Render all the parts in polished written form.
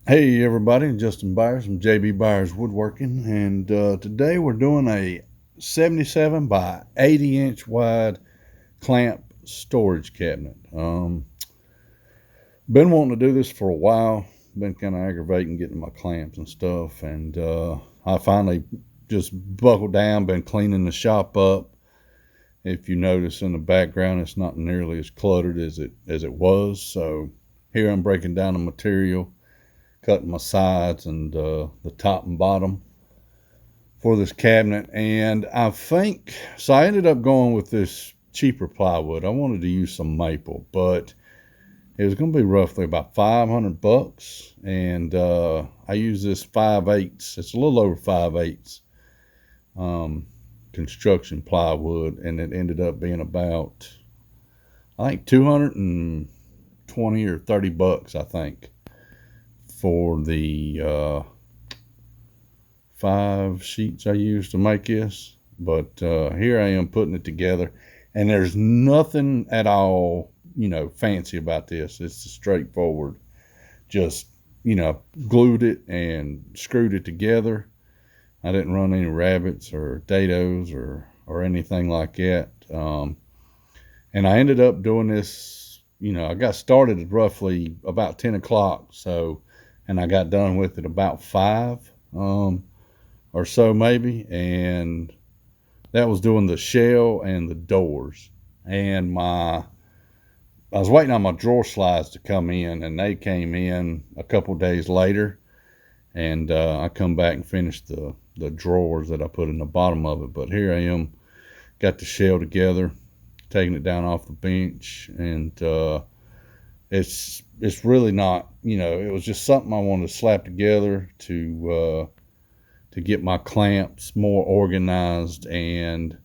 Hey everybody, Justin Byers from JB Byers Woodworking, and today we're doing a 77 by 80 inch wide clamp storage cabinet. Been wanting to do this for a while. Been kind of aggravating getting my clamps and stuff, and I finally just buckled down. Been cleaning the shop up. If you notice in the background, it's not nearly as cluttered as it was. So here I'm breaking down the material, cutting my sides and the top and bottom for this cabinet. And I think, so I ended up going with this cheaper plywood. I wanted to use some maple, but it was going to be roughly about 500 bucks. And I use this 5/8. It's a little over 5/8 construction plywood. And it ended up being about, I think, 220 or 30 bucks, I think, for the 5 sheets I used to make this. But here I am putting it together, and there's nothing at all, fancy about this. It's straightforward. Just, glued it and screwed it together. I didn't run any rabbits or dados or anything like that. And I ended up doing this, I got started at roughly about 10 o'clock. And I got done with it about 5 or so maybe. And that was doing the shell and the doors. And I was waiting on my drawer slides to come in, and they came in a couple days later. And I come back and finished the drawers that I put in the bottom of it. But here I am, got the shell together, taking it down off the bench, and it's really not, it was just something I wanted to slap together to get my clamps more organized and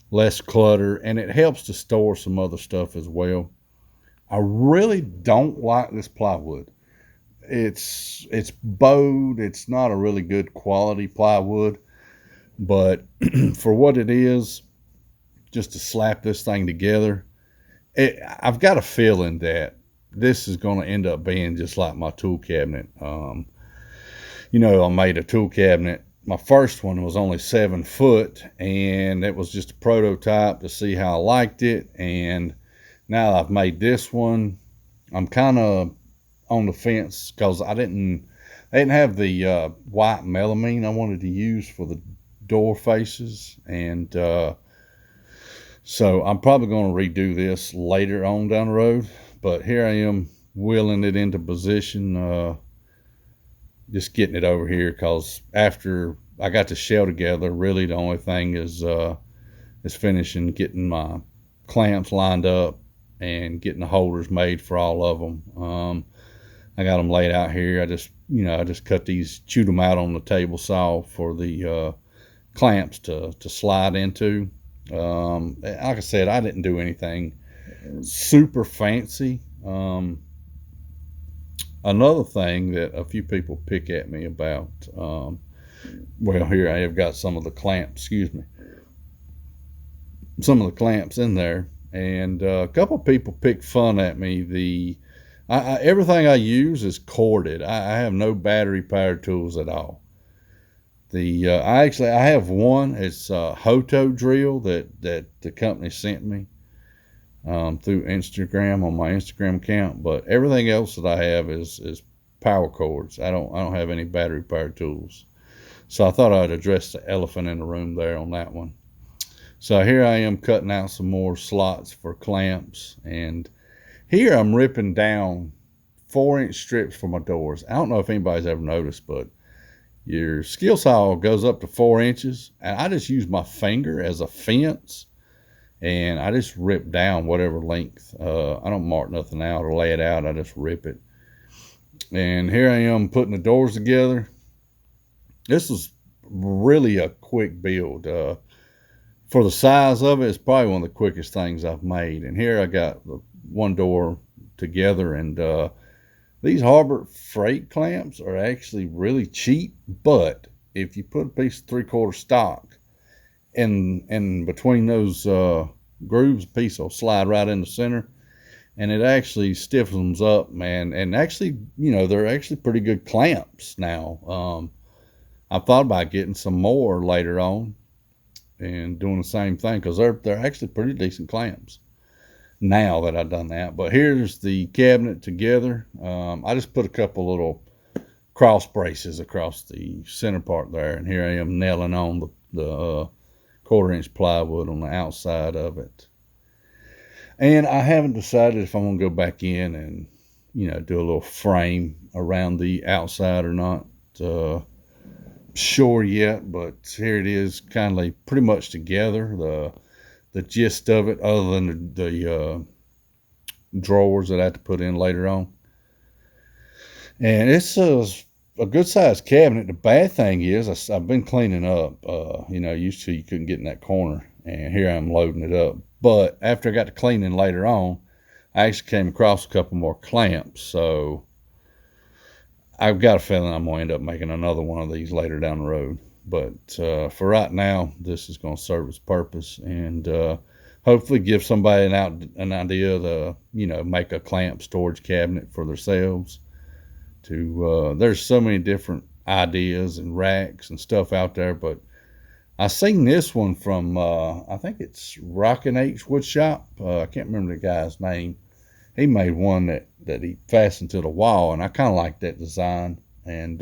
less clutter, and it helps to store some other stuff as well. I really don't like this plywood. It's bowed. It's not a really good quality plywood, but for what it is, just to slap this thing together, I've got a feeling that this is going to end up being just like my tool cabinet. I made a tool cabinet. My first one was only 7 foot, and it was just a prototype to see how I liked it. And now I've made this one, I'm kind of on the fence because I didn't have the white melamine I wanted to use for the door faces. And so I'm probably going to redo this later on down the road. But here I am wheeling it into position, just getting it over here, because after I got the shell together, really the only thing is finishing getting my clamps lined up and getting the holders made for all of them. I got them laid out here. I just cut these, chewed them out on the table saw for the clamps to slide into. Like I said, I didn't do anything super fancy. Another thing that a few people pick at me about, well, here I have got some of the clamps, some of the clamps in there, and a couple people pick fun at me. Everything I use is corded. I have no battery powered tools at all. I have one. It's a Hoto drill that the company sent me through Instagram on my Instagram account. But everything else that I have is power cords. I don't have any battery powered tools. So I thought I'd address the elephant in the room there on that one. So here I am cutting out some more slots for clamps, and here I'm ripping down 4-inch strips for my doors. I don't know if anybody's ever noticed, but your skill saw goes up to 4 inches, and I just use my finger as a fence, and I just rip down whatever length. I don't mark nothing out or lay it out. I just rip it. And here I am putting the doors together. This is really a quick build. For the size of it, it's probably one of the quickest things I've made. And here I got the one door together, and these Harbor Freight clamps are actually really cheap, but if you put a piece of 3/4 stock in between those grooves, a piece will slide right in the center, and it actually stiffens them up, man. And actually, you know, they're actually pretty good clamps now. I thought about getting some more later on and doing the same thing, because they're actually pretty decent clamps now that I've done that. But here's the cabinet together. I just put a couple little cross braces across the center part there, and here I am nailing on the 1/4-inch plywood on the outside of it. And I haven't decided if I'm gonna go back in and, you know, do a little frame around the outside or not. Sure yet, but here it is, kind of pretty much together. The gist of it, other than the drawers that I have to put in later on. And it's a good sized cabinet. The bad thing is I've been cleaning up. You know, used to you couldn't get in that corner, and here I'm loading it up. But after I got to cleaning later on, I actually came across a couple more clamps. So I've got a feeling I'm going to end up making another one of these later down the road. But for right now, this is going to serve its purpose, and hopefully give somebody an idea to, you know, make a clamp storage cabinet for themselves. There's so many different ideas and racks and stuff out there, but I seen this one from I think it's Rockin' H Wood Shop. I can't remember the guy's name. He made one that he fastened to the wall, and I kind of like that design. And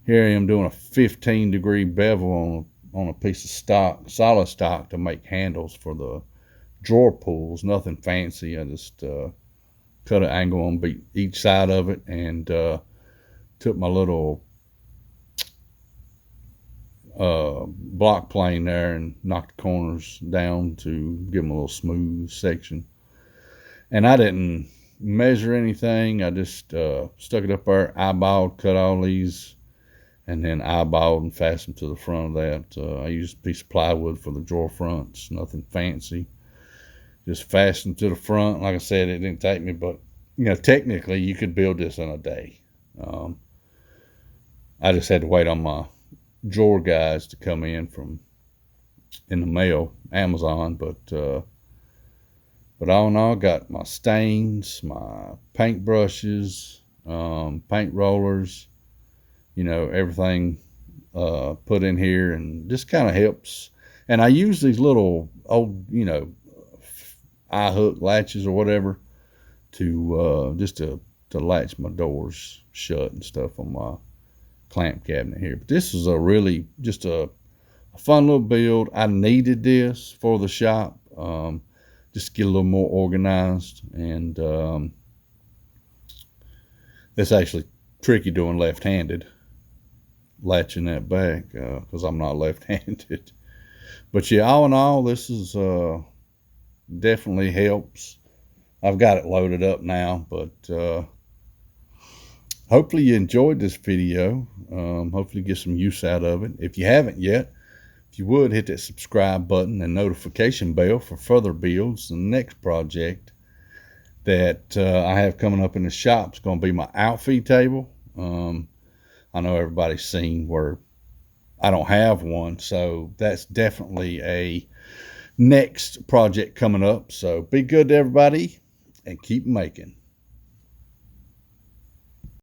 here I am doing a 15-degree bevel on a piece of stock, solid stock, to make handles for the drawer pulls. Nothing fancy. I just cut an angle on each side of it, and took my little block plane there and knocked the corners down to give them a little smooth section. And I didn't measure anything. I just stuck it up there, eyeballed, cut all these, and then eyeballed and fastened to the front of that. I used a piece of plywood for the drawer fronts, nothing fancy. Just fastened to the front. Like I said, it didn't take me, but, you know, technically you could build this in a day. I just had to wait on my drawer guys to come in the mail, Amazon. But all in all, got my stains, my paint brushes, paint rollers, you know, everything put in here, and just kind of helps. And I use these little old, you know, eye hook latches or whatever to just to latch my doors shut and stuff on my clamp cabinet here. But this is a really just a fun little build. I needed this for the shop, just to get a little more organized. And it's actually tricky doing left-handed, latching that back, because I'm not left-handed. But yeah, all in all, this is definitely helps. I've got it loaded up now, but hopefully you enjoyed this video. Hopefully you get some use out of it. If you haven't yet, if you would, hit that subscribe button and notification bell for further builds. The next project that I have coming up in the shop is going to be my outfeed table. I know everybody's seen where I don't have one, so that's definitely a next project coming up. So be good to everybody and keep making.